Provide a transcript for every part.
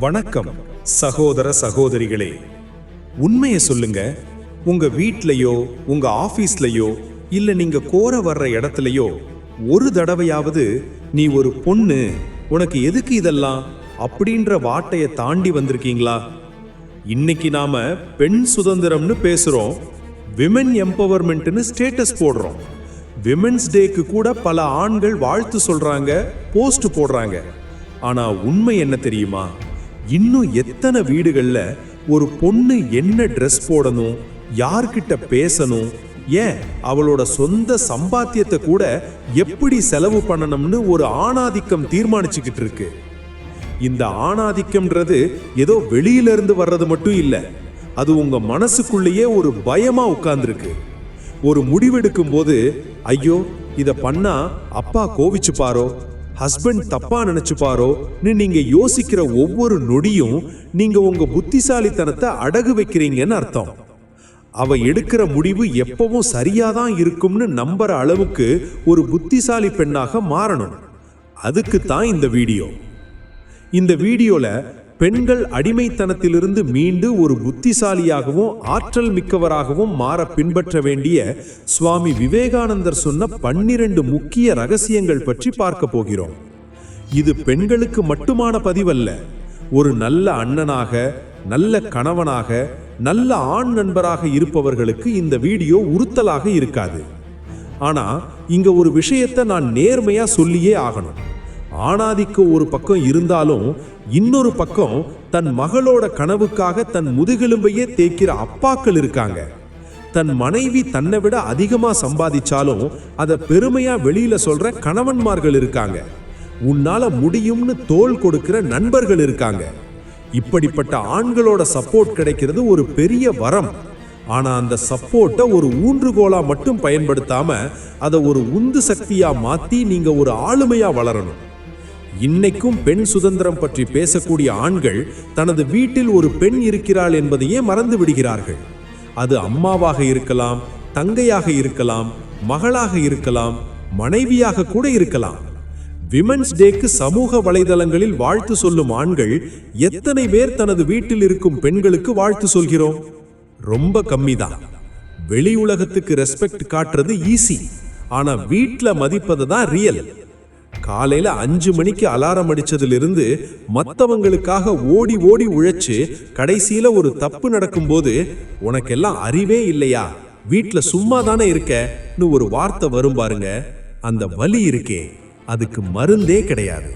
வணக்கம் சகோதர சகோதரிகளே. உண்மையை சொல்லுங்க. உங்க வீட்லயோ உங்க ஆபீஸ்லயோ இல்ல நீங்க கோர வர்ற இடத்துலயோ ஒரு தடவையாவது நீ ஒரு பொண்ணு, உனக்கு எதுக்கு இதெல்லாம் அப்படின்ற வார்த்தையை தாண்டி வந்திருக்கீங்களா? இன்னைக்கு நாம பெண் சுதந்திரம்னு பேசுறோம், விமென் எம்பவர்மெண்ட்னு ஸ்டேட்டஸ் போடுறோம். விமென்ஸ் டேக்கு கூட பல ஆண்கள் வாழ்த்து சொல்றாங்க, போஸ்ட் போடுறாங்க. ஆனா உண்மை என்ன தெரியுமா? இன்னும் எத்தனை வீடுகள்ல ஒரு பொண்ணு என்ன ட்ரெஸ் போடணும், யார்கிட்ட பேசணும், ஏன் அவளோட சொந்த சம்பாத்தியத்தை கூட எப்படி செலவு பண்ணணும்னு ஒரு ஆணாதிக்கம் தீர்மானிச்சுக்கிட்டு இருக்கு. இந்த ஆணாதிக்கம்ன்றது ஏதோ வெளியில இருந்து வர்றது மட்டும் இல்ல, அது உங்க மனசுக்குள்ளேயே ஒரு பயமா உட்கார்ந்துருக்கு. ஒரு முடிவெடுக்கும் போது ஐயோ இத பண்ணா அப்பா கோவிச்சுப்பாரோ, ஹஸ்பண்ட் தப்பா நினைச்சுப்பாரோன்னு நீங்க யோசிக்கிற ஒவ்வொரு நொடியும் நீங்க உங்க புத்திசாலித்தனத்தை அடகு வைக்கிறீங்கன்னு அர்த்தம். அவ எடுக்கிற முடிவு எப்பவும் சரியாதான் இருக்கும்னு நம்புற அளவுக்கு ஒரு புத்திசாலி பெண்ணாக மாறணும். அதுக்கு தான் இந்த வீடியோ. இந்த வீடியோல பெண்கள் அடிமைத்தனத்திலிருந்து மீண்டு ஒரு புத்திசாலியாகவும் ஆற்றல் மிக்கவராகவும் மாற பின்பற்ற வேண்டிய சுவாமி விவேகானந்தர் சொன்ன 12 முக்கிய ரகசியங்கள் பற்றி பார்க்க போகிறோம். இது பெண்களுக்கு மட்டுமான பதிவல்ல. ஒரு நல்ல அண்ணனாக, நல்ல கணவனாக, நல்ல ஆண் நண்பராக இருப்பவர்களுக்கு இந்த வீடியோ உறுத்தலாக இருக்காது. ஆனா இங்க ஒரு விஷயத்தை நான் நேர்மையா சொல்லியே ஆகணும். ஆணாதிக்க ஒரு பக்கம் இருந்தாலும் இன்னொரு பக்கம் தன் மகளோட கனவுக்காக தன் முதுகெலும்பையே தேய்க்கிற அப்பாக்கள் இருக்காங்க. தன் மனைவி தன்னை விட அதிகமா சம்பாதிச்சாலும் அதை பெருமையா வெளியில சொல்ற கணவன்மார்கள் இருக்காங்க. உன்னால முடியும்னு தோள் கொடுக்கிற நண்பர்கள் இருக்காங்க. இப்படிப்பட்ட ஆண்களோட சப்போர்ட் கிடைக்கிறது ஒரு பெரிய வரம். ஆனா அந்த சப்போர்ட்டை ஒரு ஊன்றுகோலா மட்டும் பயன்படுத்தாம அதை ஒரு உந்து சக்தியா மாத்தி நீங்க ஒரு ஆளுமையா வளரணும். இன்னைக்கும் பெண் சுதந்திரம் பற்றி பேசக்கூடிய ஆண்கள் தனது வீட்டில் ஒரு பெண் இருக்கிறாள் என்பதையே மறந்து விடுகிறார்கள். அது அம்மாவாக இருக்கலாம், தங்கையாக இருக்கலாம், மகளாக இருக்கலாம், மனைவியாக கூட இருக்கலாம். விமென்ஸ் டேக்கு சமூக வலைதளங்களில் வாழ்த்து சொல்லும் ஆண்கள் எத்தனை பேர் தனது வீட்டில் இருக்கும் பெண்களுக்கு வாழ்த்து சொல்கிறோம்? ரொம்ப கம்மிதான். வெளி உலகத்துக்கு ரெஸ்பெக்ட் காட்டுறது ஈஸி, ஆனா வீட்டில் மதிப்பது தான் ரியல். காலையில 5 மணிக்கு அலாரம் அடிச்சதிலிருந்து மற்றவங்களுக்காக ஓடி ஓடி உழைச்சு கடைசியில ஒரு தப்பு நடக்கும்போது உனக்கெல்லாம் அறிவே இல்லையா, வீட்டில் சும்மா தானே இருக்கன்னு ஒரு வார்த்தை வரும் பாருங்க. அந்த வலி இருக்கே, அதுக்கு மருந்தே கிடையாது.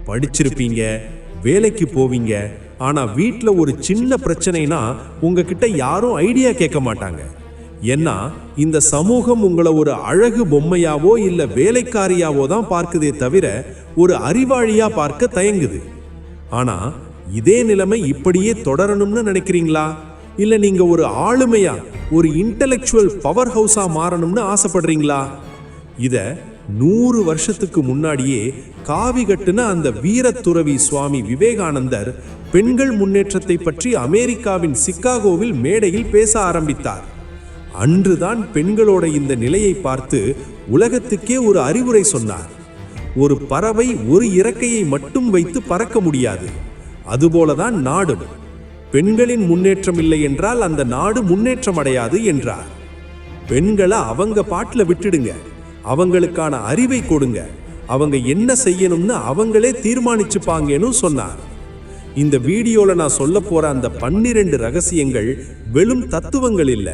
படிச்சிருப்பீங்க, வேலைக்கு போவீங்க, ஆனா வீட்டில் ஒரு சின்ன பிரச்சனைனா உங்ககிட்ட யாரும் ஐடியா கேட்க மாட்டாங்க. ஏன்னா இந்த சமூகம் உங்களை ஒரு அழகு பொம்மையாவோ இல்ல வேலைக்காரியாவோ தான் பார்க்குதே தவிர ஒரு அறிவாளியா பார்க்க தயங்குது. ஆனா இதே நிலைமை இப்படியே தொடரணும்னு நினைக்கிறீங்களா? இல்ல நீங்க ஒரு ஆளுமையா, ஒரு இன்டெலெக்சுவல் பவர் ஹவுஸா மாறணும்னு ஆசைப்படுறீங்களா? இத 100 வருஷத்துக்கு முன்னாடியே காவி கட்டுன அந்த வீரத்துறவி சுவாமி விவேகானந்தர் பெண்கள் முன்னேற்றத்தை பற்றி அமெரிக்காவின் சிகாகோவில் மேடையில் பேச ஆரம்பித்தார். அன்றுதான் பெண்களோட இந்த நிலையை பார்த்து உலகத்துக்கே ஒரு அறிவுரை சொன்னார். ஒரு பறவை ஒரு இறக்கையை மட்டும் வைத்து பறக்க முடியாது, அதுபோலதான் நாடும். பெண்களின் முன்னேற்றம் இல்லை என்றால் அந்த நாடு முன்னேற்றம் அடையாது என்றார். பெண்களை அவங்க பாட்டுல விட்டுடுங்க, அவங்களுக்கான அறிவை கொடுங்க, அவங்க என்ன செய்யணும்னு அவங்களே தீர்மானிச்சுப்பாங்கன்னு சொன்னார். இந்த வீடியோல நான் சொல்ல போற அந்த 12 ரகசியங்கள் வெறும் தத்துவங்கள் இல்ல,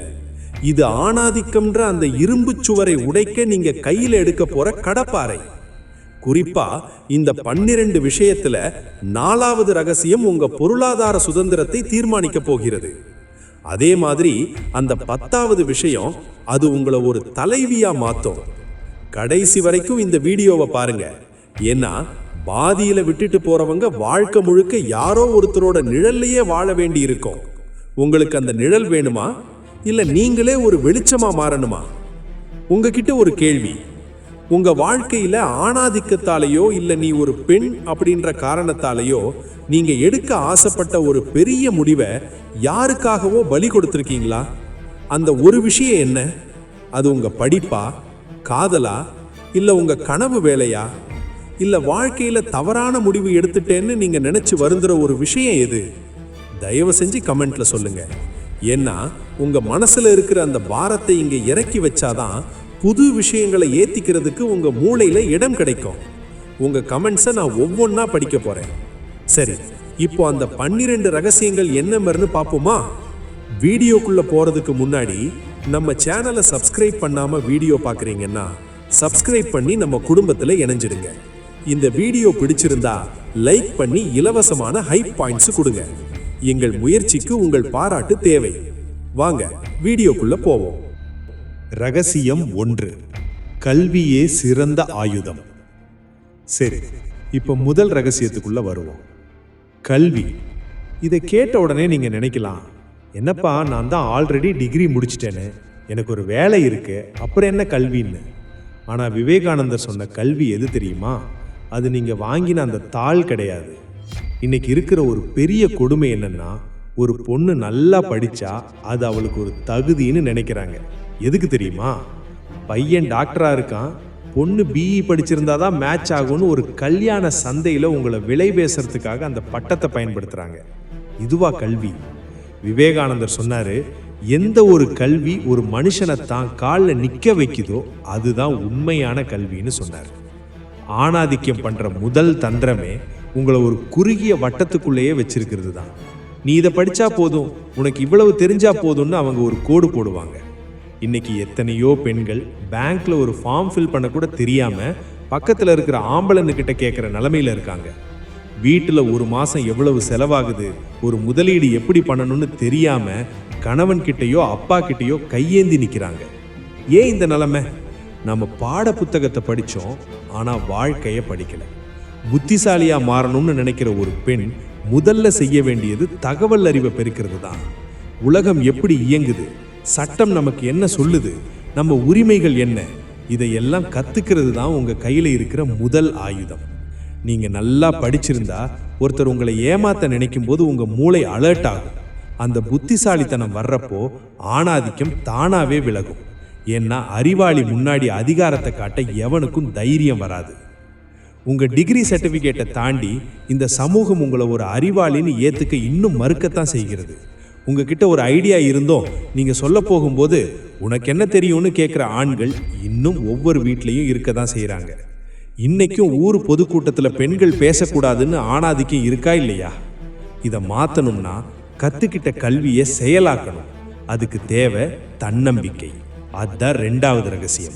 இது ஆணாதிக்கம்ன்ற அந்த இரும்பு சுவரை உடைக்க நீங்க கையில எடுக்க போற கடப்பாறை. குறிப்பா இந்த 12 விஷயத்துல 4வது ரகசியம் உங்க பொருளாதார சுதந்திரத்தை தீர்மானிக்க போகிறது. அதே மாதிரி அந்த 10வது விஷயம் அது உங்களை ஒரு தலைவியா மாத்தும். கடைசி வரைக்கும் இந்த வீடியோவை பாருங்க. ஏன்னா பாதியில விட்டுட்டு போறவங்க வாழ்க்கை முழுக்க யாரோ ஒருத்தரோட நிழல்லையே வாழ வேண்டி இருக்கும். உங்களுக்கு அந்த நிழல் வேணுமா, இல்ல நீங்களே ஒரு வெளிச்சமா மாறணுமா? உங்ககிட்ட ஒரு கேள்வி. உங்க வாழ்க்கையில ஆணாதிக்கத்தாலேயோ இல்ல நீ ஒரு பெண் அப்படின்ற காரணத்தாலேயோ நீங்க எடுக்க ஆசைப்பட்ட ஒரு பெரிய முடிவை யாருக்காகவோ பலி கொடுத்திருக்கீங்களா? அந்த ஒரு விஷயம் என்ன? அது உங்க படிப்பா, காதலா, இல்ல உங்க கனவு வேலையா? இல்ல வாழ்க்கையில தவறான முடிவு எடுத்துட்டேன்னு நீங்க நினைச்சு வருந்துற ஒரு விஷயம் எது? தயவு செஞ்சு கமெண்ட்ல சொல்லுங்க. ஏன்னா உங்க மனசுல இருக்கிற அந்த பாரத்தை இங்க இறக்கி வச்சாதான் புது விஷயங்களை ஏத்திக்கிறதுக்கு உங்க மூளையில இடம் கிடைக்கும். உங்க கமெண்ட்ஸை நான் ஒவ்வொன்னா படிக்க போறேன். சரி, இப்போ அந்த 12 ரகசியங்கள் என்னன்னு பார்ப்போமா? வீடியோக்குள்ள போறதுக்கு முன்னாடி நம்ம சேனலை சப்ஸ்கிரைப் பண்ணாம வீடியோ பார்க்குறீங்கன்னா சப்ஸ்கிரைப் பண்ணி நம்ம குடும்பத்தில் இணைஞ்சிடுங்க. இந்த வீடியோ பிடிச்சிருந்தா லைக் பண்ணி இலவசமான ஹைப் பாயிண்ட்ஸ் கொடுங்க. எங்கள் முயற்சிக்கு உங்கள் பாராட்டு தேவை. வாங்க வீடியோக்குள்ள போவோம். ரகசியம் 1, கல்வியே சிறந்த ஆயுதம். சரி, இப்போ முதல் ரகசியத்துக்குள்ள வருவோம். கல்வி. இதை கேட்ட உடனே நீங்க நினைக்கலாம், என்னப்பா நான் தான் ஆல்ரெடி டிகிரி முடிச்சிட்டேன்னு, எனக்கு ஒரு வேலை இருக்கு, அப்புறம் என்ன கல்வின்னு. ஆனா விவேகானந்தர் சொன்ன கல்வி எது தெரியுமா? அது நீங்க வாங்கின அந்த தாள் கிடையாது. இன்னைக்கு இருக்கிற ஒரு பெரிய கொடுமை என்னன்னா, ஒரு பொண்ணு நல்லா படிச்சா அது அவளுக்கு ஒரு தகுதின்னு நினைக்கிறாங்க. எதுக்கு தெரியுமா? பையன் டாக்டரா இருக்கான், பொண்ணு பிஇ படிச்சிருந்தாதான் மேட்ச் ஆகும்னு ஒரு கல்யாண சந்தையில உங்களை விலை பேசுறதுக்காக அந்த பட்டத்தை பயன்படுத்துறாங்க. இதுவா கல்வி? விவேகானந்தர் சொன்னாரு, எந்த ஒரு கல்வி ஒரு மனுஷனை தான் காலில் நிக்க வைக்குதோ அதுதான் உண்மையான கல்வின்னு சொன்னார். ஆணாதிக்கம் பண்ற முதல் தந்திரமே உங்களை ஒரு குறுகிய வட்டத்துக்குள்ளேயே வச்சிருக்கிறது தான். நீ இதை படிச்சா போதும், உனக்கு இவ்வளவு தெரிஞ்சா போதும்னு அவங்க ஒரு கோடு போடுவாங்க. இன்னைக்கு எத்தனையோ பெண்கள் பேங்க்ல ஒரு ஃபார்ம் ஃபில் பண்ண கூட தெரியாம பக்கத்துல இருக்கிற ஆம்பளனுக்கிட்ட கேட்கிற நிலைமையில இருக்காங்க. வீட்டுல ஒரு மாசம் எவ்வளவு செலவாகுது, ஒரு முதலீடு எப்படி பண்ணணும்னு தெரியாம கணவன் கிட்டையோ அப்பா கிட்டையோ கையேந்தி நிக்கிறாங்க. ஏன் இந்த நிலைமை? நம்ம பாட புத்தகத்தை படிச்சோம், ஆனா வாழ்க்கைய படிக்கல. புத்திசாலியா மாறணும்னு நினைக்கிற ஒரு பெண் முதல்ல செய்ய வேண்டியது தகவல் அறிவை பெருக்கிறது தான். உலகம் எப்படி இயங்குது, சட்டம் நமக்கு என்ன சொல்லுது, நம்ம உரிமைகள் என்ன, இதையெல்லாம் கத்துக்கிறது தான் உங்க கையில இருக்கிற முதல் ஆயுதம். நீங்க நல்லா படிச்சிருந்தா ஒருத்தர் உங்களை ஏமாத்த நினைக்கும் போது உங்க மூளை அலர்ட் ஆகும். அந்த புத்திசாலித்தனம் வர்றப்போ ஆணாதிக்கம் தானாவே விலகும். ஏன்னா அறிவாளி முன்னாடி அதிகாரத்தை காட்ட எவனுக்கும் தைரியம் வராது. உங்க டிகிரி சர்டிபிகேட்டை தாண்டி இந்த சமூகம் உங்களை ஒரு அறிவாளின்னு ஏத்துக்க இன்னும் மறுக்கத்தான் செய்கிறது. உங்ககிட்ட ஒரு ஐடியா இருந்தோம் நீங்க சொல்ல போகும்போது உனக்கு என்ன தெரியும்னு கேட்குற ஆண்கள் இன்னும் ஒவ்வொரு வீட்லையும் இருக்க தான் செய்கிறாங்க. இன்னைக்கும் ஊர் பொதுக்கூட்டத்தில் பெண்கள் பேசக்கூடாதுன்னு ஆணாதிக்கம் இருக்கா இல்லையா? இதை மாற்றணும்னா கற்றுக்கிட்ட கல்வியை செயலாக்கணும். அதுக்கு தேவை தன்னம்பிக்கை. அதுதான் 2வது ரகசியம்.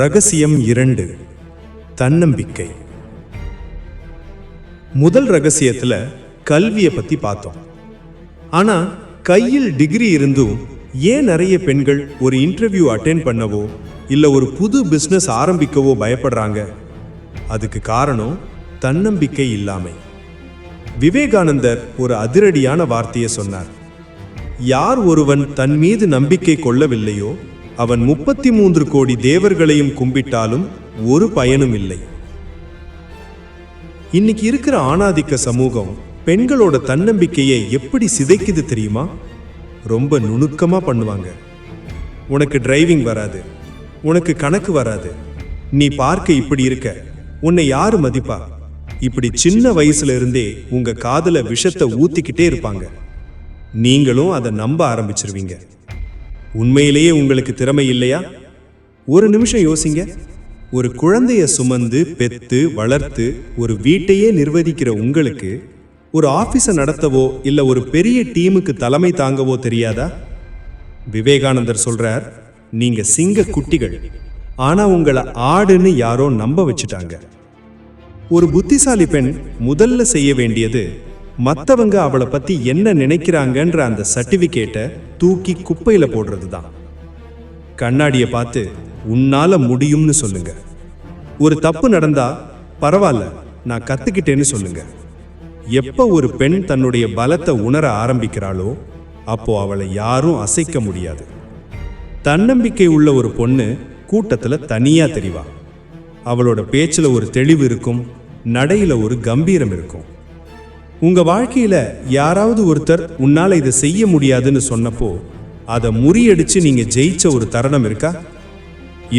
ரகசியம் 2, தன்னம்பிக்கை. முதல் ரகசியத்துல கல்வியை பத்தி பார்த்தோம். ஆனா கையில் டிகிரி இருந்தும் ஏன் நிறைய பெண்கள் ஒரு இன்டர்வியூ அட்டெண்ட் பண்ணவோ இல்ல ஒரு புது பிசினஸ் ஆரம்பிக்கவோ பயப்படுறாங்க? அதுக்கு காரணம் தன்னம்பிக்கை இல்லாமை. விவேகானந்தர் ஒரு அதிரடியான வார்த்தையை சொன்னார். யார் ஒருவன் தன் மீது நம்பிக்கை கொள்ளவில்லையோ அவன் 33 கோடி தேவர்களையும் கும்பிட்டாலும் ஒரு பயனும் இல்லை. இன்னைக்கு இருக்கிற ஆணாதிக்க சமூகம் பெண்களோட தன்னம்பிக்கையை எப்படி சிதைக்குது தெரியுமா? ரொம்ப நுணுக்கமா பண்ணுவாங்க. உனக்கு டிரைவிங் வராது, உனக்கு கணக்கு வராது, நீ பார்க்க இப்படி இருக்க, உன்னை யாரு மதிப்பா? இப்படி சின்ன வயசுல இருந்தே உங்க காதுல விஷத்தை ஊத்திக்கிட்டே இருப்பாங்க. நீங்களும் அதை நம்ப ஆரம்பிச்சிருவீங்க. உண்மையிலேயே உங்களுக்கு திறமை இல்லையா? ஒரு நிமிஷம் யோசிங்க. ஒரு குழந்தைய சுமந்து பெத்து வளர்த்து ஒரு வீட்டையே நிர்வகிக்கிற உங்களுக்கு ஒரு ஆபீஸை நடத்தவோ இல்ல ஒரு பெரிய டீமுக்கு தலைமை தாங்கவோ தெரியாதா? விவேகானந்தர் சொல்றார், நீங்க சிங்க குட்டிகள், ஆனா உங்களை ஆடுன்னு யாரோ நம்ப வச்சுட்டாங்க. ஒரு புத்திசாலி பெண் முதல்ல செய்ய வேண்டியது மற்றவங்க அவளை பத்தி என்ன நினைக்கிறாங்கன்ற அந்த சர்டிபிகேட்டை தூக்கி குப்பையில போடுறது தான். கண்ணாடியை பார்த்து உன்னால முடியும்னு சொல்லுங்க. ஒரு தப்பு நடந்தா பரவாயில்ல நான் கத்துக்கிட்டேன்னு சொல்லுங்க. எப்ப ஒரு பெண் தன்னுடைய பலத்தை உணர ஆரம்பிக்கிறாளோ அப்போ அவளை யாரும் அசைக்க முடியாது. தன்னம்பிக்கை உள்ள ஒரு பொண்ணு கூட்டத்துல தனியா தெரிவா. அவளோட பேச்சுல ஒரு தெளிவு இருக்கும், நடையில ஒரு கம்பீரம் இருக்கும். உங்க வாழ்க்கையில யாராவது ஒருத்தர் உன்னால இதை செய்ய முடியாதுன்னு சொன்னப்போ அதை முறியடிச்சு நீங்க ஜெயிச்ச ஒரு தருணம் இருக்கா?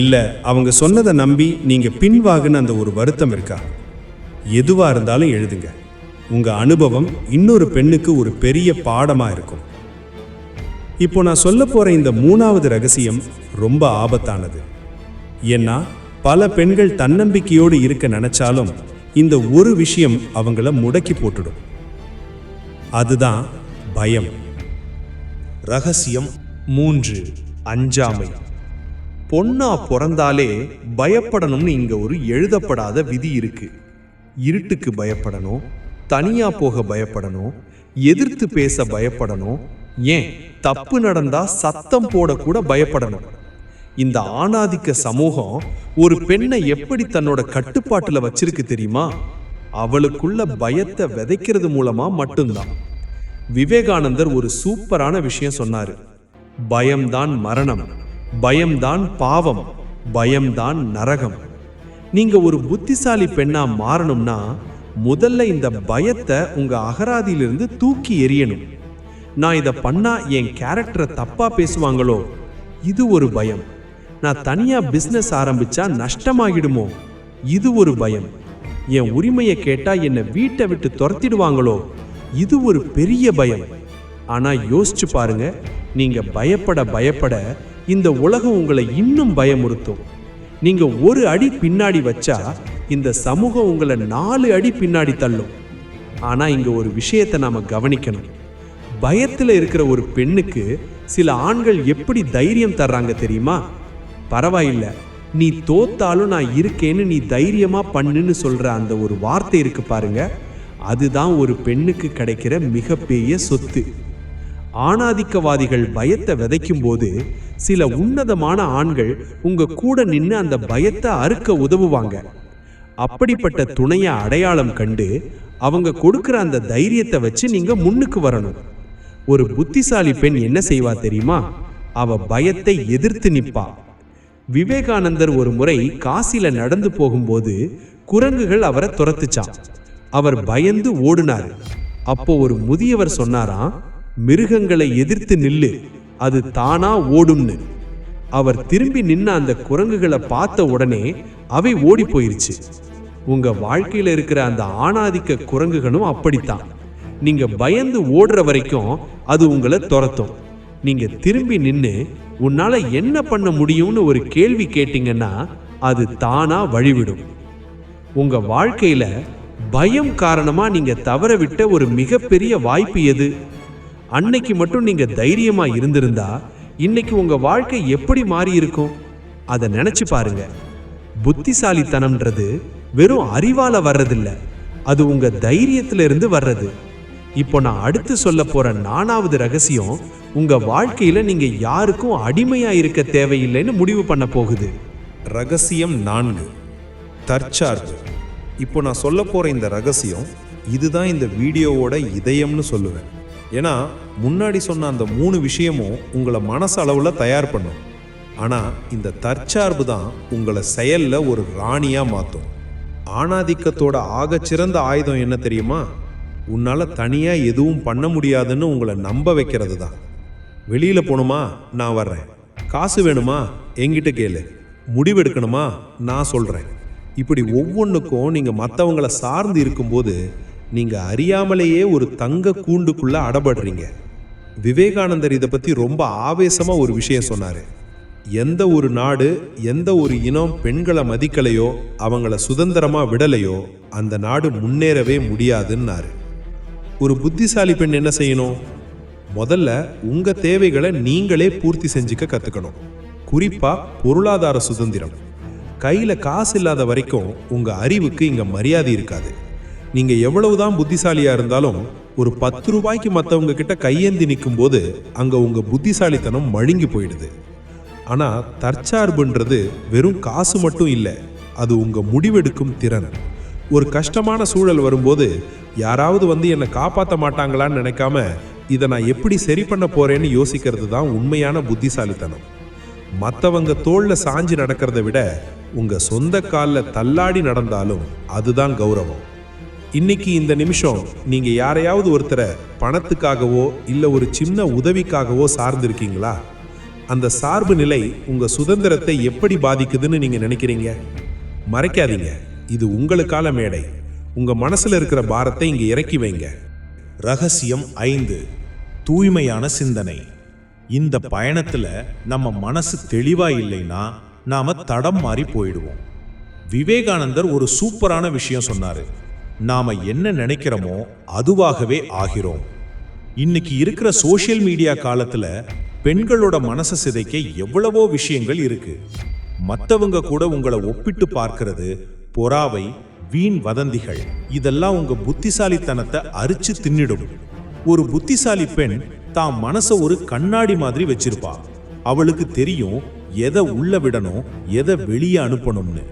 இல்ல அவங்க சொன்னதை நம்பி நீங்க பின்வாகுன அந்த ஒரு வருத்தம் இருக்கா? எதுவா இருந்தாலும் எழுதுங்க. உங்க அனுபவம் இன்னொரு பெண்ணுக்கு ஒரு பெரிய பாடமா இருக்கும். இப்போ நான் சொல்ல போற இந்த 3வது ரகசியம் ரொம்ப ஆபத்தானது. ஏன்னா பல பெண்கள் தன்னம்பிக்கையோடு இருக்க நினைச்சாலும் இந்த ஒரு விஷயம் அவங்கள முடக்கி போட்டுடும். அதுதான் பயம். ரகசியம் 3. அஞ்சாமை. பொண்ணா பிறந்தாலே பயப்படணும்னு இங்க ஒரு எழுதப்படாத விதி இருக்கு. இருட்டுக்கு பயப்படணும், தனியா போக பயப்படணும், எதிர்த்து பேச பயப்படணும், ஏன் தப்பு நடந்தா சத்தம் போட கூட பயப்படணும். இந்த ஆணாதிக்க சமூகம் ஒரு பெண்ணை எப்படி தன்னோட கட்டுப்பாட்டுல வச்சிருக்கு தெரியுமா? அவளுக்குள்ள பயத்தை விதைக்கிறது மூலமா மட்டும்தான். விவேகானந்தர் ஒரு சூப்பரான விஷயம் சொன்னாரு. பயம்தான் மரணம், பயம்தான் பாவம், பயம்தான் நரகம். நீங்க ஒரு புத்திசாலி பெண்ணா மாறணும்னா முதல்ல இந்த பயத்தை உங்க அகராதியிலிருந்து தூக்கி எறியணும். நான் இதை பண்ணா என் கேரக்டரை தப்பா பேசுவாங்களோ, இது ஒரு பயம். நான் தனியா பிசினஸ் ஆரம்பிச்சா நஷ்டமாகிடுமோ, இது ஒரு பயம். என் உரிமையை கேட்டா என்னை வீட்டை விட்டு துரத்திடுவாங்களோ, இது ஒரு பெரிய பயம். ஆனா யோசிச்சு பாருங்க, நீங்க பயப்பட பயப்பட இந்த உலகம் உங்களை இன்னும் பயமுறுத்தும். நீங்க ஒரு அடி பின்னாடி வச்சா இந்த சமூகம் உங்களை 4 அடி பின்னாடி தள்ளும். ஆனா இங்க ஒரு விஷயத்தை நாம கவனிக்கணும். பயத்துல இருக்கிற ஒரு பெண்ணுக்கு சில ஆண்கள் எப்படி தைரியம் தர்றாங்க தெரியுமா? பரவாயில்ல, நீ தோத்தாலும் நான் இருக்கேன்னு நீ தைரியமா பண்ணுன்னு சொல்ற அந்த ஒரு வார்த்தை இருக்கு பாருங்க, அதுதான் ஒரு பெண்ணுக்கு கிடைக்கிற மிகப்பெரிய சொத்து. ஆணாதிக்கவாதிகள் பயத்தை விதைக்கும் போது சில உன்னதமான ஆண்கள் உங்க கூட நின்று அந்த பயத்தை அறுக்க உதவுவாங்க. அப்படிப்பட்ட துணையை அடையாளம் கண்டு அவங்க கொடுக்கிற அந்த தைரியத்தை வச்சு நீங்க முன்னுக்கு வரணும். ஒரு புத்திசாலி பெண் என்ன செய்வா தெரியுமா? அவ பயத்தை எதிர்த்து நிற்பா. விவேகானந்தர் ஒரு முறை காசில நடந்து போகும்போது குரங்குகள் அவரை துரத்துச்சான். அவர் பயந்து ஓடினார். அப்போ ஒரு முதியவர் சொன்னாராம், மிருகங்களை எதிர்த்து நில்லு, அது தானா ஓடும்னு. அவர் திரும்பி நின்ன அந்த குரங்குகளை பார்த்த உடனே அவை ஓடி போயிருச்சு. உங்க வாழ்க்கையில இருக்கிற அந்த ஆணாதிக்க குரங்குகளும் அப்படித்தான். நீங்க பயந்து ஓடுற வரைக்கும் அது உங்களை துரத்தும். நீங்க திரும்பி நின்று உன்னால என்ன பண்ண முடியும்னு ஒரு கேள்வி கேட்டீங்கன்னா அது தானா வழிவிடும். உங்க வாழ்க்கையில பயம் காரணமா நீங்க தவற விட்ட ஒரு மிகப்பெரிய வாய்ப்பு எது? அன்னைக்கு மட்டும் நீங்க தைரியமா இருந்திருந்தா இன்னைக்கு உங்க வாழ்க்கை எப்படி மாறி இருக்கும்? அதை நினைச்சு பாருங்க. புத்திசாலித்தனம்ன்றது வெறும் அறிவால வர்றதில்ல, அது உங்க தைரியத்துல இருந்து வர்றது. இப்போ நான் அடுத்து சொல்ல போற 4வது ரகசியம் உங்க வாழ்க்கையில நீங்க யாருக்கும் அடிமையா இருக்க தேவையில்லைன்னு முடிவு பண்ண போகுது. ரகசியம் 4. தற்சார்பு. இப்போ நான் சொல்ல போற இந்த ரகசியம் இதுதான் இந்த வீடியோவோட இதயம்னு சொல்லுவேன். ஏன்னா முன்னாடி சொன்ன அந்த 3 விஷயமும் உங்களை மனசளவுல தயார் பண்ணும். ஆனா இந்த தற்சார்பு தான் உங்களை செயல்ல ஒரு ராணியா மாற்றும். ஆணாதிக்கத்தோட ஆகச்சிறந்த ஆயுதம் என்ன தெரியுமா? உன்னால தனியா எதுவும் பண்ண முடியாதுன்னு உங்களை நம்ப வைக்கிறது தான். வெளியில போகணுமா? நான் வர்றேன். காசு வேணுமா? என்கிட்ட கேளு. முடிவெடுக்கணுமா? நான் சொல்றேன். இப்படி ஒவ்வொன்றுக்கும் நீங்க மற்றவங்களை சார்ந்து இருக்கும்போது நீங்க அறியாமலேயே ஒரு தங்க கூண்டுக்குள்ள அடபடுறீங்க. விவேகானந்தர் இதை பத்தி ரொம்ப ஆவேசமா ஒரு விஷயம் சொன்னாரு. எந்த ஒரு நாடு, எந்த ஒரு இனம் பெண்களை மதிக்கலையோ, அவங்கள சுதந்திரமா விடலையோ, அந்த நாடு முன்னேறவே முடியாதுன்னாரு. ஒரு புத்திசாலி பெண் என்ன செய்யணும்? முதல்ல உங்க தேவைகளை நீங்களே பூர்த்தி செஞ்சுக்க கத்துக்கணும். குறிப்பா பொருளாதார சுதந்திரம். கையில காசு இல்லாத வரைக்கும் உங்க அறிவுக்கு இங்க மரியாதை இருக்காது. நீங்க எவ்வளவுதான் புத்திசாலியா இருந்தாலும் ஒரு 10 ரூபாய்க்கு மற்றவங்க கிட்ட கையேந்தி நிற்கும் போது அங்க உங்க புத்திசாலித்தனம் மழுங்கி போயிடுது. ஆனா தற்சார்புன்றது வெறும் காசு மட்டும் இல்லை, அது உங்க முடிவெடுக்கும் திறன். ஒரு கஷ்டமான சூழல் வரும்போது யாராவது வந்து என்னை காப்பாற்ற மாட்டாங்களான்னு நினைக்காம இதை நான் எப்படி சரி பண்ண போறேன்னு யோசிக்கிறது தான் உண்மையான புத்திசாலித்தனம். மற்றவங்க தோல்ல சாஞ்சு நடக்கிறத விட உங்க சொந்த காலில் தள்ளாடி நடந்தாலும் அதுதான் கௌரவம். இன்னைக்கு இந்த நிமிஷம் நீங்க யாரையாவது ஒருத்தரை பணத்துக்காகவோ இல்லை ஒரு சின்ன உதவிக்காகவோ சார்ந்திருக்கீங்களா? அந்த சார்பு நிலை உங்க சுதந்திரத்தை எப்படி பாதிக்குதுன்னு நீங்க நினைக்கிறீங்க? மறைக்காதீங்க, இது உங்களுக்கான மேடை. உங்க மனசுல இருக்கிற பாரத்தை இங்க இறக்கி வைங்க. ரகசியம் 5. தூய்மையான சிந்தனை. இந்த பயணத்துல நம்ம மனசு தெளிவா இல்லைன்னா நாம தடம் மாறி போயிடுவோம். விவேகானந்தர் ஒரு சூப்பரான விஷயம் சொன்னாரு. நாம என்ன நினைக்கிறோமோ அதுவாகவே ஆகிறோம். இன்னைக்கு இருக்கிற சோஷியல் மீடியா காலத்துல பெண்களோட மனசை சிதைக்க எவ்வளவோ விஷயங்கள் இருக்கு. மற்றவங்க கூட உங்களை ஒப்பிட்டு பார்க்கிறது, பொறாமை, வீண் வதந்திகள், இதெல்லாம் உங்க புத்திசாலித்தனத்தை அரிச்சு தின்னிடும். ஒரு புத்திசாலி பெண் தான் மனசை ஒரு கண்ணாடி மாதிரி வச்சிருப்பா. அவளுக்கு தெரியும் எதை உள்ள விடணும், எதை வெளியே அனுப்பணும்னு.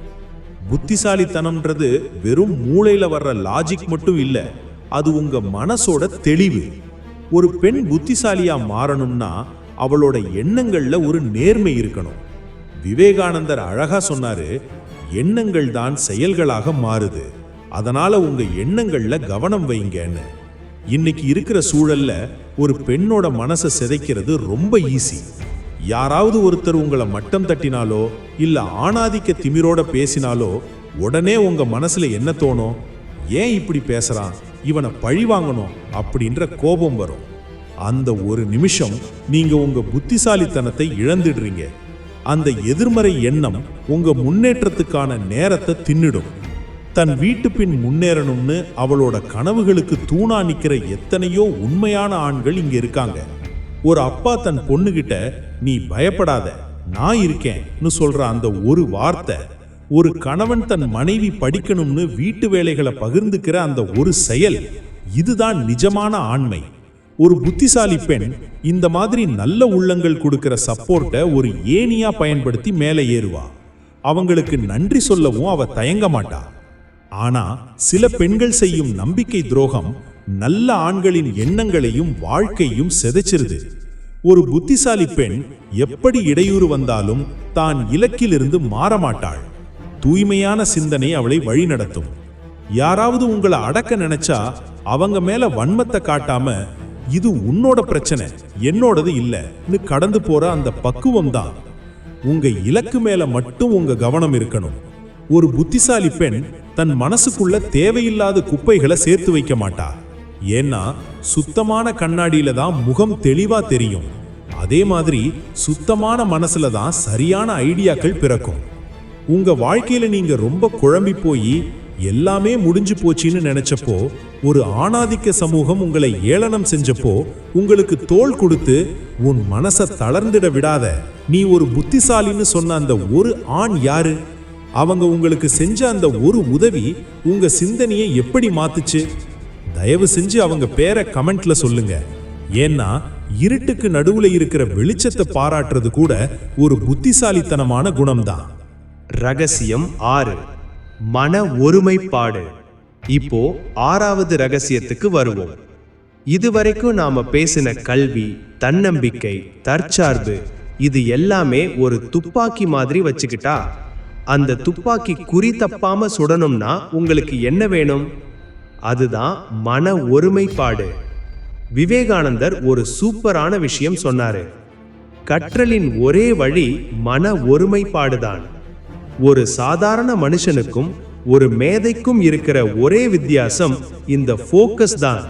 புத்திசாலித்தனம்ன்றது வெறும் மூளையில வர்ற லாஜிக் மட்டும் இல்ல, அது உங்க மனசோட தெளிவு. ஒரு பெண் புத்திசாலியா மாறணும்னா அவளோட எண்ணங்கள்ல ஒரு நேர்மை இருக்கணும். விவேகானந்தர் அழகா சொன்னாரு, எண்ணங்கள் தான் செயல்களாக மாறுது, அதனால உங்க எண்ணங்கள்ல கவனம் வைங்கன்னு. இன்னைக்கு இருக்கிற சூழல்ல ஒரு பெண்ணோட மனசை சிதைக்கிறது ரொம்ப ஈஸி. யாராவது ஒருத்தர் உங்களை மட்டம் தட்டினாலோ இல்ல ஆணாதிக்க திமிரோட பேசினாலோ உடனே உங்க மனசுல என்ன தோணும்? ஏன் இப்படி பேசுறான், இவனை பழி வாங்கணும் அப்படின்ற கோபம் வரும். அந்த ஒரு நிமிஷம் நீங்க உங்க புத்திசாலித்தனத்தை இழந்துடுறீங்க. அந்த எதிர்மறை எண்ணம் உங்க முன்னேற்றத்துக்கான நேரத்தை தின்னிடும். தன் வீட்டு பின் முன்னேறணும்னு அவளோட கனவுகளுக்கு தூணா நிக்கிற எத்தனையோ உண்மையான ஆண்கள் இங்க இருக்காங்க. ஒரு அப்பா தன் பொண்ணுகிட்ட நீ பயப்படாத, நான் இருக்கேன்னு சொல்ற அந்த ஒரு வார்த்தை, ஒரு கணவன் தன் மனைவி படிக்கணும்னு வீட்டு வேலைகளை பகிர்ந்துக்கிற அந்த ஒரு செயல், இதுதான் நிஜமான ஆண்மை. ஒரு புத்திசாலி பெண் இந்த மாதிரி நல்ல உள்ளங்கள் கொடுக்கிற சப்போர்ட்டை ஒரு ஏணியா பயன்படுத்தி மேலே ஏறுவா. அவங்களுக்கு நன்றி சொல்லவும் அவ தயங்க மாட்டா. ஆனா சில பெண்கள் செய்யும் நம்பிக்கை துரோகம் நல்ல ஆண்களின் எண்ணங்களையும் வாழ்க்கையும் சிதைச்சிருது. ஒரு புத்திசாலி பெண் எப்படி இடையூறு வந்தாலும் தான் இலக்கிலிருந்து மாறமாட்டாள். தூய்மையான சிந்தனை அவளை வழிநடத்தும். யாராவது உங்களை அடக்க நினைச்சா அவங்க மேல வன்மத்தை காட்டாம இது உன்னோட பிரச்சனை, என்னோடது இல்லைன்னு கடந்து போற அந்த பக்குவம் தான். உங்க இலக்கு மேல மட்டும் உங்க கவனம் இருக்கணும். ஒரு புத்திசாலி பெண் தன் மனசுக்குள்ள தேவையில்லாத குப்பைகளை சேர்த்து வைக்க மாட்டா. ஏன்னா சுத்தமான கண்ணாடியில தான் முகம் தெளிவா தெரியும். அதே மாதிரி சுத்தமான மனசுல தான் சரியான ஐடியாக்கள் பிறக்கும். உங்க வாழ்க்கையில நீங்க ரொம்ப குழம்பி போய் எல்லாமே முடிஞ்சு போச்சின்னு நினைச்சப்போ, ஒரு ஆணாதிக்க சமூகம் உங்களை ஏளனம் செஞ்சப்போ உங்களுக்கு தோள் கொடுத்து உன் மனசை தளர்ந்திட விடாத, நீ ஒரு புத்திசாலின்னு சொன்ன அந்த ஒரு ஆண் யாரு? அவங்க உங்களுக்கு செஞ்ச அந்த ஒரு உதவி உங்க சிந்தனையை எப்படி மாத்துச்சு? தயவு செஞ்சு அவங்க பேரை கமெண்ட்ல சொல்லுங்க. ஏன்னா இருட்டுக்கு நடுவுல இருக்கிற வெளிச்சத்தை பாராட்டுறது கூட ஒரு புத்திசாலித்தனமான குணம்தான். ரகசியம் 6. மன ஒருமைப்பாடு. இப்போ 6வது ரகசியத்துக்கு வருவோம். இதுவரைக்கும் நாம பேசின கல்வி, தன்னம்பிக்கை, தற்சார்பு, இது எல்லாமே ஒரு துப்பாக்கி மாதிரி வச்சுக்கிட்டா அந்த துப்பாக்கி குறி தப்பாம சுடணும்னா உங்களுக்கு என்ன வேணும்? அதுதான் மன ஒருமைப்பாடு. விவேகானந்தர் ஒரு சூப்பரான விஷயம் சொன்னாரு. கற்றலின் ஒரே வழி மன ஒருமைப்பாடுதான். ஒரு சாதாரண மனுஷனுக்கும் ஒரு மேதைக்கும் இருக்கிற ஒரே வித்தியாசம் இந்த ஃபோக்கஸ் தான்.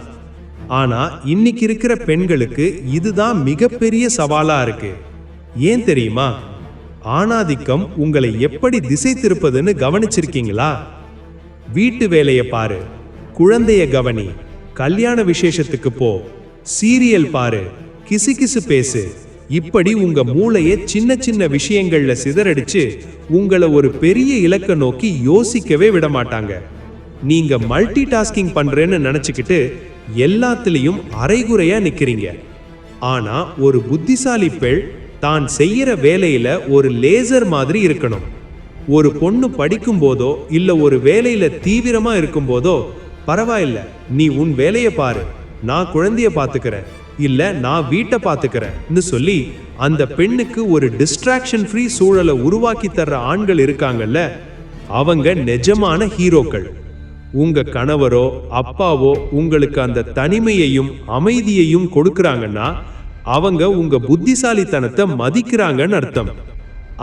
ஆனா இன்னைக்கு இருக்கிற பெண்களுக்கு இதுதான் மிகப்பெரிய சவாலா இருக்கு. ஏன் தெரியுமா? ஆணாதிக்கம் உங்களை எப்படி திசை திருப்பதுன்னு கவனிச்சிருக்கீங்களா? வீட்டு வேலையை பாரு, குழந்தைய கவனி, கல்யாண விசேஷத்துக்கு போ, சீரியல் பாரு, கிசுகிசு பேசு, இப்படி உங்க மூளையை சின்ன சின்ன விஷயங்கள்ல சிதறடிச்சு உங்களை ஒரு பெரிய இலக்க நோக்கி யோசிக்கவே விட மாட்டாங்க. நீங்க மல்டி டாஸ்கிங் பண்றேன்னு நினைச்சுக்கிட்டு எல்லாத்துலயும் அரைகுறையா நிக்கிறீங்க. ஆனா ஒரு புத்திசாலி பெண் தான் செய்யற வேலையில ஒரு லேசர் மாதிரி இருக்கணும். ஒரு பொண்ணு படிக்கும் போதோ இல்ல ஒரு வேலையில தீவிரமா இருக்கும் போதோ, பரவாயில்ல நீ உன் வேலையை பாரு, நான் குழந்தைய பாத்துக்கிறேன், இல்ல நான் வீட்டை பாத்துக்கிறேன்னு சொல்லி அந்த பெண்ணுக்கு ஒரு டிஸ்ட்ராக்ஷன் ஃப்ரீ சூழலை உருவாக்கி தர்ற ஆண்கள் இருக்காங்கல்ல, அவங்க நிஜமான ஹீரோக்கள். உங்க கணவரோ அப்பாவோ உங்களுக்கு அந்த தனிமையையும் அமைதியையும் கொடுக்கறாங்கன்னா அவங்க உங்க புத்திசாலித்தனத்தை மதிக்கிறாங்கன்னு அர்த்தம்.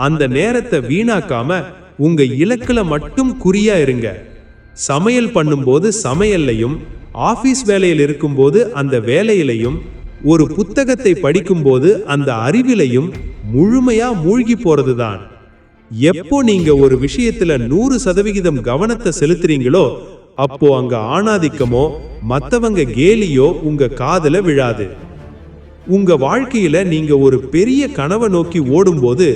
அந்த நேரத்தை வீணாக்காம உங்க இலக்குல மட்டும் குறியா இருங்க. சமையல் பண்ணும்போது சமையல்லையும், ஆபீஸ் வேலையில் இருக்கும்போது அந்த வேலையிலையும், ஒரு புத்தகத்தை படிக்கும்போது அந்த அறிவிலையும் முழுமையா மூழ்கி போறதுதான். எப்போ நீங்க ஒரு விஷயத்துல 100% கவனத்தை செலுத்துறீங்களோ அப்போ அங்க ஆணாதிக்கமோ மத்தவங்க கேலியோ உங்க காதுல விழாது. உங்க வாழ்க்கையில நீங்க ஒரு பெரிய கனவை நோக்கி ஓடும்போது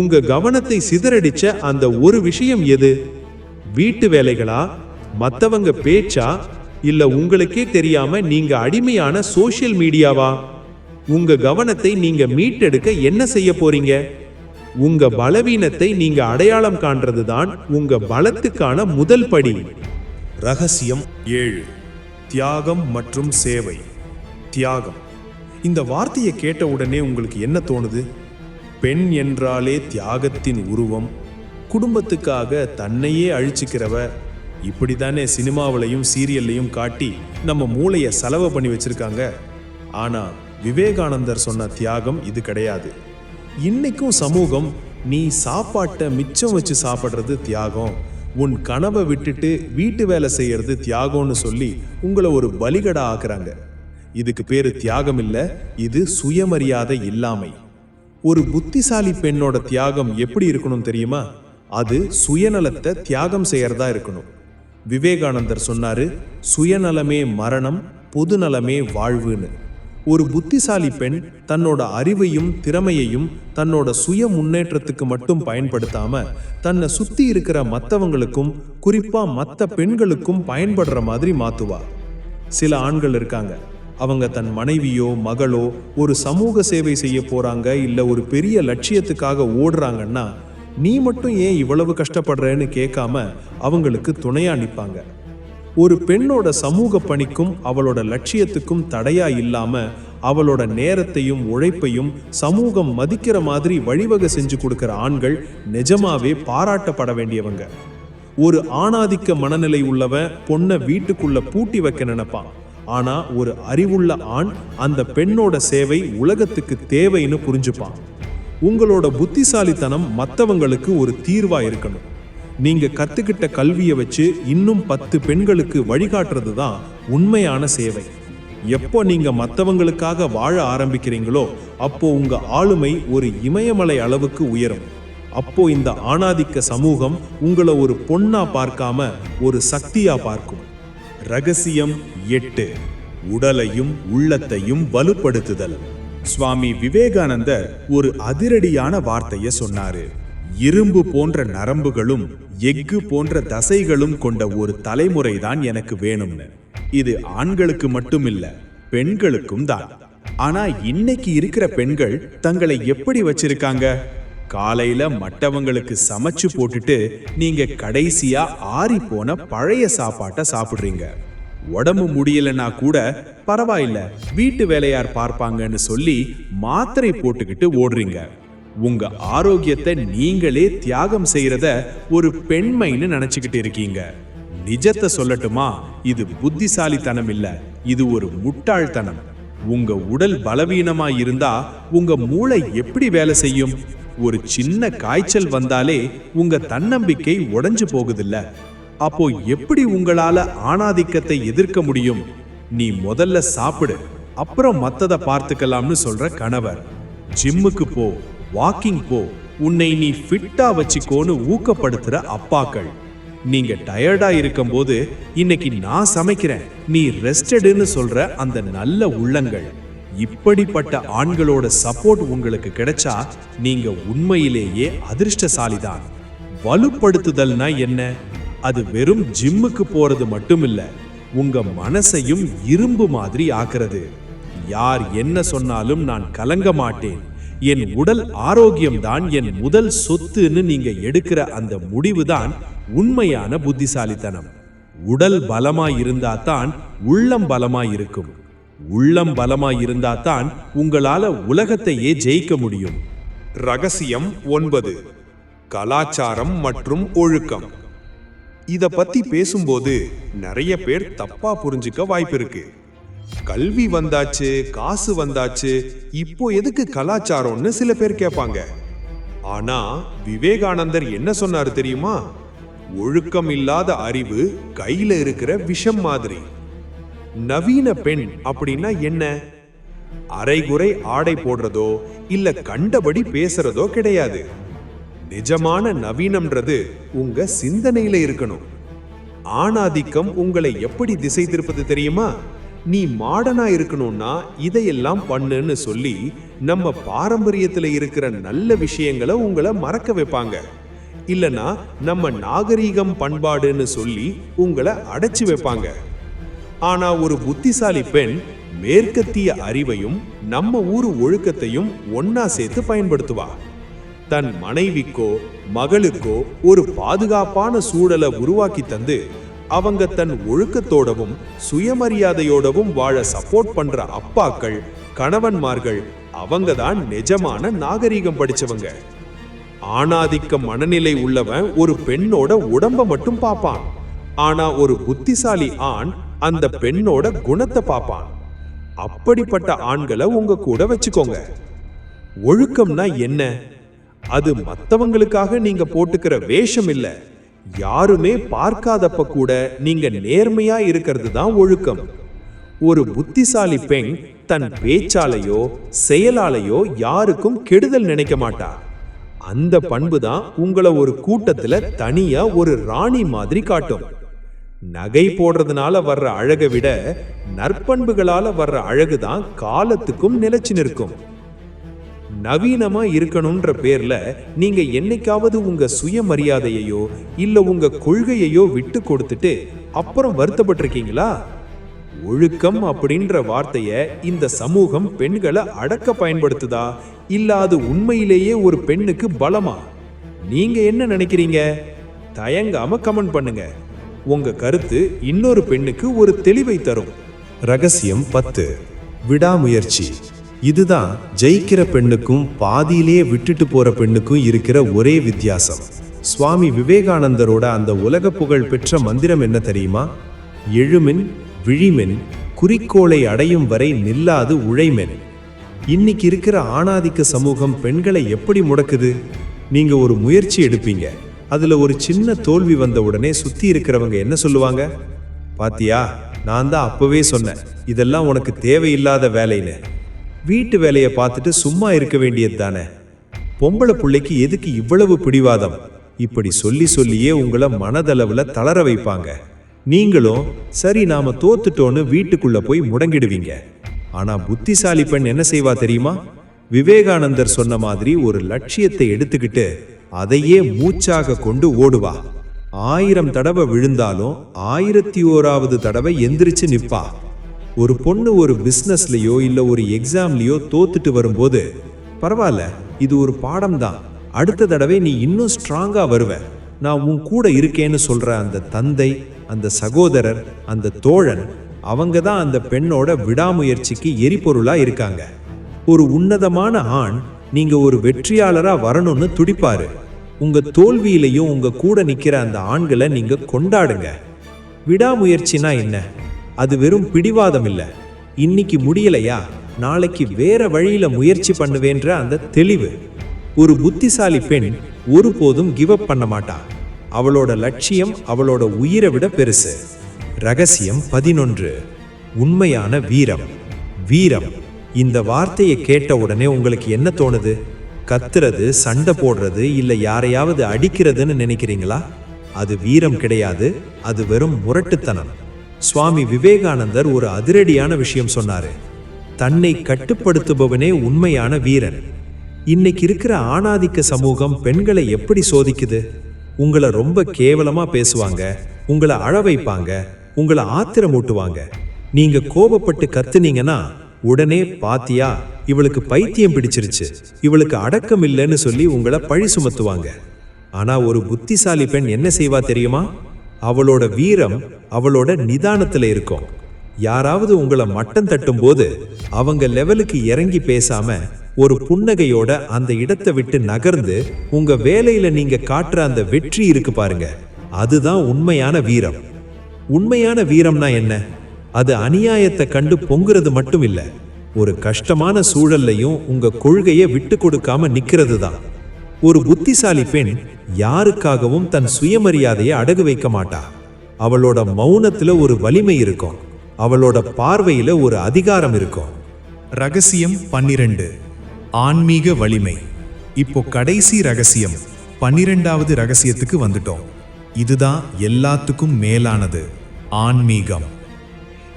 உங்க கவனத்தை சிதறடிச்ச அந்த ஒரு விஷயம் எது? வீட்டு வேலைகளா, மத்தவங்க பேச்சா, இல்ல உங்களுக்கே தெரியாம நீங்க அடிமையான சோஷியல் மீடியாவா? உங்க கவனத்தை நீங்க மீட்டெடுக்க என்ன செய்ய போறீங்க? உங்க பலவீனத்தை நீங்க அடையாளம் காண்றதுதான் உங்க பலத்துக்கான முதல் படி. ரகசியம் 7. தியாகம் மற்றும் சேவை. தியாகம். இந்த வார்த்தையை கேட்ட உடனே உங்களுக்கு என்ன தோணுது? பெண் என்றாலே தியாகத்தின் உருவம், குடும்பத்துக்காக தன்னையே அழிச்சுக்கிறவ, இப்படித்தானே சினிமாவிலையும் சீரியல்லையும் காட்டி நம்ம மூளையை செலவு பண்ணி வச்சிருக்காங்க. ஆனா விவேகானந்தர் சொன்ன தியாகம் இது கிடையாது. இன்னைக்கும் சமூகம், நீ சாப்பாட்டை மிச்சம் வச்சு சாப்பிட்றது தியாகம், உன் கனவை விட்டுட்டு வீட்டு வேலை செய்யறது தியாகம்னு சொல்லி உங்களை ஒரு பலிகடா ஆக்குறாங்க. இதுக்கு பேரு தியாகம் இல்ல, இது சுயமரியாதை இல்லாமை. ஒரு புத்திசாலி பெண்ணோட தியாகம் எப்படி இருக்கணும் தெரியுமா? அது சுயநலத்தை தியாகம் செய்யறதா இருக்கணும். விவேகானந்தர் சொன்னாரு, சுயநலமே மரணம், பொதுநலமே வாழ்வுன்னு. ஒரு புத்திசாலி பெண் தன்னோட அறிவையும் திறமையையும் தன்னோட சுய முன்னேற்றத்துக்கு மட்டும் பயன்படுத்தாம தன்னை சுத்தி இருக்கிற மற்றவங்களுக்கும், குறிப்பா மற்ற பெண்களுக்கும் பயன்படுற மாதிரி மாத்துவா. சில ஆண்கள் இருக்காங்க, அவங்க தன் மனைவியோ மகளோ ஒரு சமூக சேவை செய்ய போறாங்க, இல்ல ஒரு பெரிய லட்சியத்துக்காக ஓடுறாங்கன்னா, நீ மட்டும் ஏன் இவ்வளவு கஷ்டப்படுறேன்னு கேட்காம அவங்களுக்கு துணையா நிற்பாங்க. ஒரு பெண்ணோட சமூக பணிக்கும் அவளோட லட்சியத்துக்கும் தடையா இல்லாம அவளோட நேரத்தையும் உழைப்பையும் சமூகம் மதிக்கிற மாதிரி வழிவகை செஞ்சு கொடுக்கிற ஆண்கள் நிஜமாவே பாராட்டப்பட வேண்டியவங்க. ஒரு ஆணாதிக்க மனநிலை உள்ளவன் பொண்ணை வீட்டுக்குள்ள பூட்டி வைக்க நினைப்பான். ஆனா ஒரு அறிவுள்ள ஆண் அந்த பெண்ணோட சேவை உலகத்துக்கு தேவைன்னு புரிஞ்சுப்பான். உங்களோட புத்திசாலித்தனம் மற்றவங்களுக்கு ஒரு தீர்வா இருக்கணும். நீங்க கத்துக்கிட்ட கல்வியை வச்சு இன்னும் 10 பெண்களுக்கு வழிகாட்டுறது தான் உண்மையான சேவை. எப்போ நீங்க மற்றவங்களுக்காக வாழ ஆரம்பிக்கிறீங்களோ அப்போ உங்க ஆளுமை ஒரு இமயமலை அளவுக்கு உயரும். அப்போ இந்த ஆணாதிக்க சமூகம் உங்களை ஒரு பொண்ணா பார்க்காம ஒரு சக்தியா பார்க்கும். ரகசியம் 8. உடலையும் உள்ளத்தையும் வலுப்படுத்துதல். சுவாமி விவேகானந்தர் ஒரு அதிரடியான வார்த்தையை சொன்னாரு. இரும்பு போன்ற நரம்புகளும் எஃகு போன்ற தசைகளும் கொண்ட ஒரு தலைமுறை தான் எனக்கு வேணும்னு. இது ஆண்களுக்கு மட்டும் இல்ல, பெண்களுக்கும் தான். ஆனா இன்னைக்கு இருக்கிற பெண்கள் தங்களை எப்படி வச்சிருக்காங்க? காலையில மற்றவங்களுக்கு சமைச்சு போட்டுட்டு நீங்க கடைசியா ஆறி போன பழைய சாப்பாட்டை சாப்பிடுறீங்க. உடம்பு முடியலன்னா கூட பரவாயில்ல, வீட்டு வேலையார் பார்ப்பாங்கன்னு சொல்லி மாத்திரை போட்டுக்கிட்டு ஓடுறீங்க. உங்க ஆரோக்கியத்தை நீங்களே தியாகம் செய்யறத ஒரு பெண்மைன்னு நினைச்சுக்கிட்டு இருக்கீங்க. நிஜத்தை சொல்லட்டுமா, இது புத்திசாலித்தனம் இல்ல, இது ஒரு முட்டாள்தனம். உங்க உடல் பலவீனமா இருந்தா உங்க மூளை எப்படி வேலை செய்யும்? ஒரு சின்ன காய்ச்சல் வந்தாலே உங்க தன்னம்பிக்கை உடைஞ்சு போகுதில்ல. அப்போ எப்படி உங்களால ஆணாதிக்கத்தை எதிர்க்க முடியும்? நீ முதல்ல சாப்பிடு, அப்புறம் மத்தத பார்த்துக்கலாம்னு சொல்ற கணவர். ஜிம்முக்கு போ, வாக்கிங் போ, உன்னை நீ ஃபிட்டா வச்சுக்கோன்னு ஊக்கப்படுத்துற அப்பாக்கள். நீங்க டயர்டா இருக்கும்போது இன்னைக்கு நான் சமைக்கிறேன், நீ ரெஸ்டடுன்னு சொல்ற அந்த நல்ல உள்ளங்கள். இப்படிப்பட்ட ஆண்களோட சப்போர்ட் உங்களுக்கு கிடைச்சா நீங்க உண்மையிலேயே அதிர்ஷ்டசாலிதான். வலுப்படுத்துதல்னா என்ன? அது வெறும் ஜிம்முக்கு போறது மட்டும் இல்ல, உங்க மனசையும் இரும்பு மாதிரி ஆக்குறது. யார் என்ன சொன்னாலும் நான் கலங்க மாட்டேன், என் உடல் ஆரோக்கியம்தான் என் முதல் சொத்துன்னு நீங்க எடுக்கிற அந்த முடிவுதான் உண்மையான புத்திசாலித்தனம். உடல் பலமா இருந்தா தான் உள்ளம் பலமா இருக்கும். உள்ளம் பலமா இருந்தா தான் உங்களால உலகத்தையே ஜெயிக்க முடியும். ரகசியம் 9. கலாச்சாரம் மற்றும் ஒழுக்கம். இத பத்தி பேசும்போது நிறைய பேர் தப்பா புரிஞ்சுக்க வாய்ப்பு இருக்கு. கல்வி வந்தாச்சு, காசு வந்தாச்சு, இப்போ எதுக்கு கலாச்சாரம்னு சில பேர் கேட்பாங்க. ஆனா விவேகானந்தர் என்ன சொன்னாரு தெரியுமா? ஒழுக்கம் இல்லாத அறிவு கையில இருக்கிற விஷம் மாதிரி. நவீன பெண் அப்படின்னா என்ன? அரைகுறை ஆடை போடுறதோ இல்ல கண்டபடி பேசுறதோ கிடையாது. நிஜமான நவீனம்ன்றது உங்க சிந்தனையில இருக்கணும். ஆணாதிக்கம் உங்களை எப்படி திசை திருப்பது தெரியுமா? நீ மாடர்னா இருக்கணும்னா இதையெல்லாம் பண்ணுன்னு சொல்லி நம்ம பாரம்பரியத்துல இருக்கிற நல்ல விஷயங்களை உங்களை மறக்க வைப்பாங்க. இல்லனா நம்ம நாகரீகம் பண்பாடுன்னு சொல்லி உங்களை அடைச்சு வைப்பாங்க. ஆனா ஒரு புத்திசாலி பெண் மேற்கத்திய அறிவையும் நம்ம ஊரு ஒழுக்கத்தையும் ஒன்னா சேர்த்து பயன்படுத்துவா. தன் மனைவிக்கோ மகளுக்கோ ஒரு பாதுகாப்பான சூழலை உருவாக்கி தந்து அவங்க தன் ஒழுக்கத்தோடவும் சுயமரியாதையோடவும் வாழ சப்போர்ட் பண்ற அப்பாக்கள், கணவன்மார்கள், அவங்க தான் நிஜமான நாகரீகம் படிச்சவங்க. ஆணாதிக்க மனநிலை உள்ளவன் ஒரு பெண்ணோட உடம்ப மட்டும் பார்ப்பான். ஆனா ஒரு புத்திசாலி ஆண் அந்த பெண்ணோட குணத்தை பார்ப்பான். அப்படிப்பட்ட ஆண்களை உங்க கூட வச்சுக்கோங்க. ஒழுக்கம்னா என்ன? அது மத்தவங்களுக்காக நீங்க போட்டுக்கிற வேஷம் இல்ல. யாருமே பார்க்காதப்ப கூட நீங்க நேர்மையா இருக்கிறது தான் ஒழுக்கம். ஒரு புத்திசாலி பெண் தன் பேச்சாலையோ செயலாலையோ யாருக்கும் கெடுதல் நினைக்க மாட்டா. அந்த பண்பு தான் உங்களை ஒரு கூட்டத்துல தனியா ஒரு ராணி மாதிரி காட்டும். நகை போடுறதுனால வர்ற அழகை விட நற்பண்புகளால வர்ற அழகுதான் காலத்துக்கும் நிலைச்சு நிற்கும். நவீனமா இருக்கணும்ன்ற பேர்ல நீங்க என்னைக்காவது உங்க சுயமரியாதையோ இல்ல உங்க கொள்கையையோ விட்டு கொடுத்துட்டு அப்புறம் வருத்தப்பட்டிருக்கீங்களா? ஒழுக்கம் அப்படின்ற வார்த்தைய இந்த சமூகம் பெண்களை அடக்க பயன்படுத்துதா இல்ல அது உண்மையிலேயே ஒரு பெண்ணுக்கு பலமா? நீங்க என்ன நினைக்கிறீங்க? தயங்காம கமெண்ட் பண்ணுங்க. உங்க கருத்து இன்னொரு பெண்ணுக்கு ஒரு தெளிவை தரும். ரகசியம் 10. விடாமுயற்சி. இதுதான் ஜெயிக்கிற பெண்ணுக்கும் பாதியிலேயே விட்டுட்டு போற பெண்ணுக்கும் இருக்கிற ஒரே வித்தியாசம். சுவாமி விவேகானந்தரோட அந்த உலக புகழ் பெற்ற மந்திரம் என்ன தெரியுமா? எழுமென் விழிமென் குறிக்கோளை அடையும் வரை நில்லாது உழைமென். இன்னைக்கு இருக்கிற ஆணாதிக்க சமூகம் பெண்களை எப்படி முடக்குது? நீங்க ஒரு முயற்சி எடுப்பீங்க, அதுல ஒரு சின்ன தோல்வி வந்த உடனே சுத்தி இருக்கிறவங்க என்ன சொல்லுவாங்க? பாத்தியா, நான் தான் அப்பவே சொன்னேன் இதெல்லாம் உனக்கு தேவையில்லாத வேலைன்னு. வீட்டு வேலையை பார்த்துட்டு சும்மா இருக்க வேண்டியது தானே. பொம்பளை பிள்ளைக்கு எதுக்கு இவ்வளவு பிடிவாதம்? இப்படி சொல்லி சொல்லியே உங்களை மனதளவுல தளர வைப்பாங்க. நீங்களும் சரி நாம தோத்துட்டோன்னு வீட்டுக்குள்ள போய் முடங்கிடுவீங்க. ஆனா புத்திசாலி பெண் என்ன செய்வா தெரியுமா? விவேகானந்தர் சொன்ன மாதிரி ஒரு லட்சியத்தை எடுத்துக்கிட்டு அதையே மூச்சாக கொண்டு ஓடுவா. 1000 தடவை விழுந்தாலும் 1001வது தடவை எந்திரிச்சு நிப்பா. ஒரு பொண்ணு ஒரு பிசினஸ்லயோ இல்ல ஒரு எக்ஸாம்லயோ தோத்துட்டு வரும்போது பரவாயில்ல, இது ஒரு பாடம் தான், அடுத்த தடவை நீ இன்னும் ஸ்ட்ராங்கா வருவ, நான் உன் கூட இருக்கேன்னு சொல்ற அந்த தந்தை, அந்த சகோதரர், அந்த தோழன், அவங்க தான் அந்த பெண்ணோட விடாமுயற்சிக்கு எரிபொருளா இருக்காங்க. ஒரு உன்னதமான ஆண் நீங்க ஒரு வெற்றியாளரா வரணும்னு துடிப்பாரு. உங்க தோல்வியிலையும் உங்க கூட நிக்கிற அந்த ஆண்களை நீங்க கொண்டாடுங்க. விடாமுயற்சினா என்ன? அது வெறும் பிடிவாதம் இல்ல. இன்னைக்கு முடியலையா, நாளைக்கு வேற வழியில முயற்சி பண்ணுவேன்ற அந்த தெளிவு. ஒரு புத்திசாலி பெண் ஒருபோதும் கிவ் அப் பண்ண மாட்டா. அவளோட லட்சியம் அவளோட உயிரை விட பெருசு. ரகசியம் 11. உண்மையான வீரம். வீரம், இந்த வார்த்தையை கேட்ட உடனே உங்களுக்கு என்ன தோணுது? கத்துறது, சண்டை போடுறது, இல்ல யாரையாவது அடிக்கிறதுன்னு நினைக்கிறீங்களா? அது வீரம் கிடையாது, அது வெறும் முரட்டுத்தனம். சுவாமி விவேகானந்தர் ஒரு அதிரடியான விஷயம் சொன்னாரு. தன்னை கட்டுப்படுத்துபவனே உண்மையான வீரன். இன்னைக்கு இருக்கிற ஆணாதிக்க சமூகம் பெண்களை எப்படி சோதிக்குது? உங்களை ரொம்ப கேவலமா பேசுவாங்க, உங்களை அழ வைப்பாங்க, உங்களை ஆத்திரமூட்டுவாங்க. நீங்க கோபப்பட்டு கத்துனீங்கன்னா உடனே பாத்தியா இவளுக்கு பைத்தியம் பிடிச்சிருச்சு, இவளுக்கு அடக்கம் இல்லைன்னு சொல்லி உங்களை பழி சுமத்துவாங்க. ஆனா ஒரு புத்திசாலி பெண் என்ன செய்வா தெரியுமா? அவளோட வீரம் அவளோட நிதானத்துல இருக்கும். யாராவது உங்களை மட்டம் தட்டும் போது அவங்க லெவலுக்கு இறங்கி பேசாம ஒரு புன்னகையோட அந்த இடத்தை விட்டு நகர்ந்து உங்க வேலையில நீங்க காட்டுற அந்த வெற்றி இருக்கு பாருங்க, அதுதான் உண்மையான வீரம். உண்மையான வீரம்னா என்ன? அது அநியாயத்தை கண்டு பொங்குறது மட்டும் இல்ல, ஒரு கஷ்டமான சூழல்லையும் உங்க கொள்கையை விட்டு கொடுக்காம நிக்கிறது தான். ஒரு புத்திசாலி பெண் யாருக்காகவும் தன் சுயமரியாதையை அடகு வைக்க மாட்டா. அவளோட மௌனத்துல ஒரு வலிமை இருக்கும், அவளோட பார்வையில ஒரு அதிகாரம் இருக்கும். ரகசியம் 12 ஆன்மீக வலிமை. இப்போ கடைசி ரகசியம் 12வது ரகசியத்துக்கு வந்துட்டோம். இதுதான் எல்லாத்துக்கும் மேலானது, ஆன்மீகம்.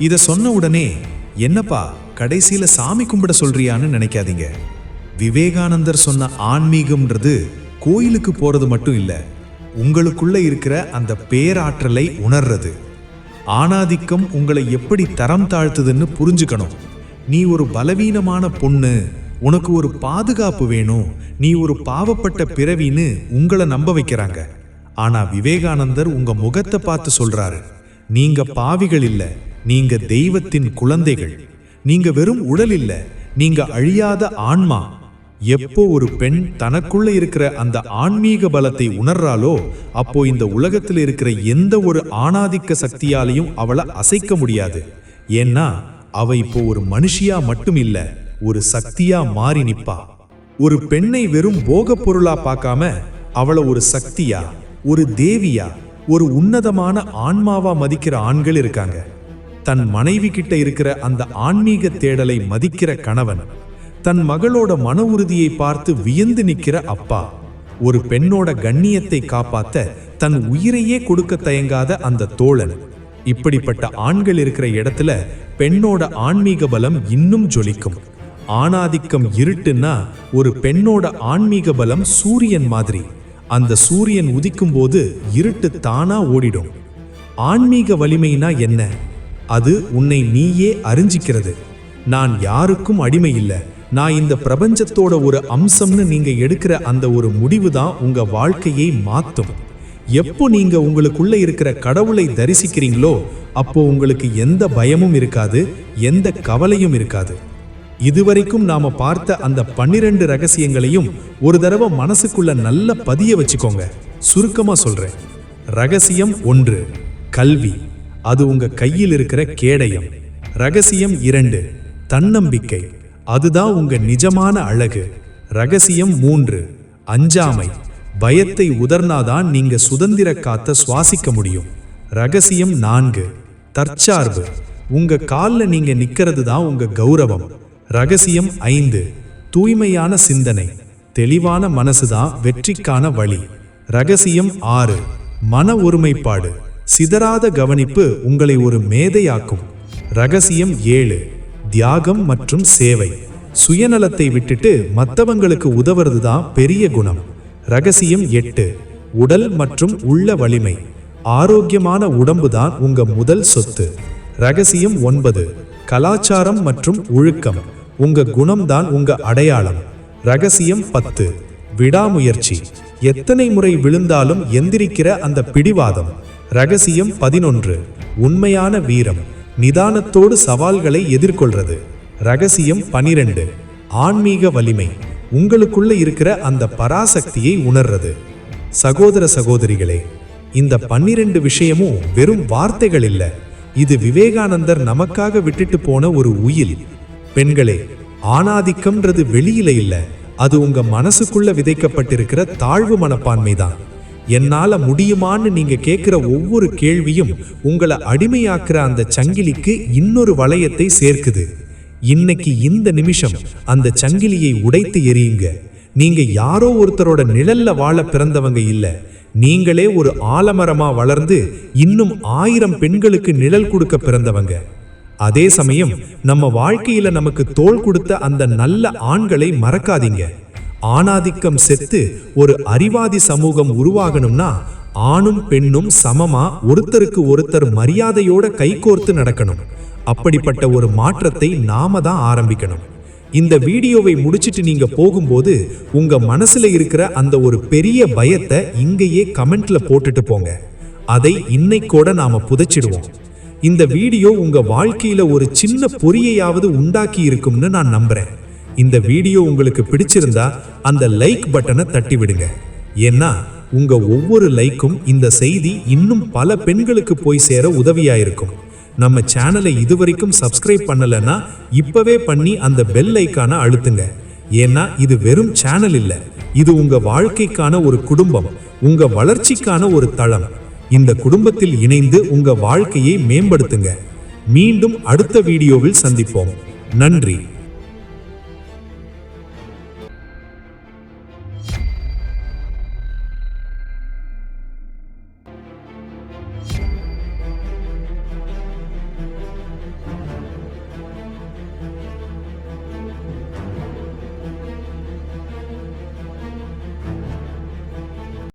இத சொன்ன உடனே என்னப்பா கடைசியில சாமி கும்பிட சொல்றியான்னு நினைக்காதீங்க. விவேகானந்தர் சொன்ன ஆன்மீகம்ன்றது கோயிலுக்கு போறது மட்டும் இல்ல, உங்களுக்குள்ள இருக்கிற அந்த பேராற்றலை உணர்றது. ஆணாதிக்கம் உங்களை எப்படி தரம் தாழ்த்துதுன்னு புரிஞ்சுக்கணும். நீ ஒரு பலவீனமான பொண்ணு, உனக்கு ஒரு பாதுகாப்பு வேணும், நீ ஒரு பாவப்பட்ட பிறவின்னு உங்களை நம்ப வைக்கிறாங்க. ஆனா விவேகானந்தர் உங்க முகத்தை பார்த்து சொல்றாரு, நீங்க பாவிகள் இல்ல, நீங்க தெய்வத்தின் குழந்தைகள். நீங்க வெறும் உடல் இல்ல, நீங்க அழியாத ஆன்மா. எப்போ ஒரு பெண் தனக்குள்ள இருக்கிற அந்த ஆன்மீக பலத்தை உணர்றாளோ அப்போ இந்த உலகத்தில் இருக்கிற எந்த ஒரு ஆணாதிக்க சக்தியாலையும் அவளை அசைக்க முடியாது. ஏன்னா அவ இப்போ ஒரு மனுஷியா மட்டும் இல்ல, ஒரு சக்தியா மாறி நிப்பா. ஒரு பெண்ணை வெறும் போக பொருளா பார்க்காம அவளை ஒரு சக்தியா, ஒரு தேவியா, ஒரு உன்னதமான ஆன்மாவா மதிக்கிற ஆண்கள் இருக்காங்க. தன் மனைவி கிட்ட இருக்கிற அந்த ஆன்மீக தேடலை மதிக்கிற கணவன், தன் மகளோட மன உறுதியை பார்த்து வியந்து நிற்கிற அப்பா, ஒரு பெண்ணோட கண்ணியத்தை காப்பாத்த தன் உயிரையே கொடுக்க தயங்காத அந்த தோழன். இப்படிப்பட்ட ஆண்கள் இருக்கிற இடத்துல பெண்ணோட ஆன்மீக பலம் இன்னும் ஜொலிக்கும். ஆணாதிக்கம் இருட்டுன்னா ஒரு பெண்ணோட ஆன்மீக பலம் சூரியன் மாதிரி. அந்த சூரியன் உதிக்கும் போது இருட்டு தானா ஓடிடும். ஆன்மீக வலிமைனா என்ன? அது உன்னை நீயே அறிஞ்சிக்கிறது. நான் யாருக்கும் அடிமை இல்லை, நான் இந்த பிரபஞ்சத்தோட ஒரு அம்சம்னு நீங்க எடுக்கிற அந்த ஒரு முடிவு தான் உங்க வாழ்க்கையை மாத்தும். எப்போ நீங்க உங்களுக்குள்ள இருக்கிற கடவுளை தரிசிக்கிறீங்களோ அப்போ உங்களுக்கு எந்த பயமும் இருக்காது, எந்த கவலையும் இருக்காது. இதுவரைக்கும் நாம பார்த்த அந்த 12 ரகசியங்களையும் ஒரு தடவை மனசுக்குள்ள நல்ல பதிய வச்சுக்கோங்க. சுருக்கமா சொல்றேன். ரகசியம் 1 கல்வி, அது உங்க கையில் இருக்கிற கேடயம். ரகசியம் 2 தன்னம்பிக்கை, அதுதான் உங்க நிஜமான அழகு. ரகசியம் 3 அஞ்சாமை, பயத்தை உதர்னாதான் நீங்க சுதந்திர காத்த சுவாசிக்க முடியும். ரகசியம் 4 தற்சார்பு, உங்க கால்ல நீங்க நிக்கிறது தான் உங்க கௌரவம். ரகசியம் 5 தூய்மையான சிந்தனை, தெளிவான மனசுதான் வெற்றிக்கான வழி. ரகசியம் 6 மன ஒருமைப்பாடு, சிதறாத கவனிப்பு உங்களை ஒரு மேதையாக்கும். ரகசியம் 7 தியாகம் மற்றும் சேவை, சுயநலத்தை விட்டுட்டு மற்றவங்களுக்கு உதவுறது தான் பெரிய குணம். ரகசியம் 8 உடல் மற்றும் உள்ள வலிமை, ஆரோக்கியமான உடம்பு தான் உங்க முதல் சொத்து. ரகசியம் 9 கலாச்சாரம் மற்றும் ஒழுக்கம், உங்க குணம்தான் உங்க அடையாளம். ரகசியம் 10 விடாமுயற்சி, எத்தனை முறை விழுந்தாலும் எந்திரிக்கிற அந்த பிடிவாதம். ரகசியம் 11 உண்மையான வீரம், நிதானத்தோடு சவால்களை எதிர்கொள்றது. ரகசியம் 12 ஆன்மீக வலிமை, உங்களுக்குள்ள இருக்கிற அந்த பராசக்தியை உணர்றது. சகோதர சகோதரிகளே, இந்த 12 விஷயமும் வெறும் வார்த்தைகள் இல்ல, இது விவேகானந்தர் நமக்காக விட்டுட்டு போன ஒரு உயில். பெண்களே, ஆணாதிக்கம்ன்றது வெளியில இல்ல, அது உங்க மனசுக்குள்ள விதைக்கப்பட்டிருக்கிற தாழ்வு மனப்பான்மை தான். என்னால முடியுமான்னு நீங்க கேட்கிற ஒவ்வொரு கேள்வியும் உங்களை அடிமையாக்குற அந்த சங்கிலிக்கு இன்னொரு வளையத்தை சேர்க்குது. இன்னைக்கு இந்த நிமிஷம் அந்த சங்கிலியை உடைத்து எறியுங்க. நீங்க யாரோ ஒருத்தரோட நிழல்ல வாழ பிறந்தவங்க இல்ல, நீங்களே ஒரு ஆலமரமா வளர்ந்து இன்னும் 1000 பெண்களுக்கு நிழல் கொடுக்க பிறந்தவங்க. அதே சமயம் நம்ம வாழ்க்கையில நமக்கு தோள் கொடுத்த அந்த நல்ல ஆண்களை மறக்காதீங்க. ஆணாதிக்கம் செத்து ஒரு அறிவாதி சமூகம் உருவாகணும்னா ஆணும் பெண்ணும் சமமா ஒருத்தருக்கு ஒருத்தர் மரியாதையோட கைகோர்த்து நடக்கணும். அப்படிப்பட்ட ஒரு மாற்றத்தை நாம தான் ஆரம்பிக்கணும். இந்த வீடியோவை முடிச்சிட்டு நீங்க போகும்போது உங்க மனசுல இருக்கிற அந்த ஒரு பெரிய பயத்தை இங்கேயே கமெண்ட்ல போட்டுட்டு போங்க. அதை இன்னைக்கோட நாம புதைச்சிடுவோம். இந்த வீடியோ உங்க வாழ்க்கையில ஒரு சின்ன பொறியையாவது உண்டாக்கி இருக்கும்னு நான் நம்புறேன். இந்த வீடியோ உங்களுக்கு பிடிச்சிருந்தா அந்த லைக் பட்டனை தட்டி விடுங்க. ஏன்னா உங்க ஒவ்வொரு லைக்கும் இந்த செய்தி இன்னும் பல பெண்களுக்கு போய் சேர உதவியா இருக்கும். நம்ம சேனலை இதுவரைக்கும் சப்ஸ்கிரைப் பண்ணலன்னா இப்பவே பண்ணி அந்த பெல் ஐக்கானை அழுத்துங்க. ஏன்னா இது வெறும் சேனல் இல்ல, இது உங்க வாழ்க்கைக்கான ஒரு குடும்பம், உங்க வளர்ச்சிக்கான ஒரு தளம். இந்த குடும்பத்தில் இணைந்து உங்க வாழ்க்கையை மேம்படுத்துங்க. மீண்டும் அடுத்த வீடியோவில் சந்திப்போம். நன்றி.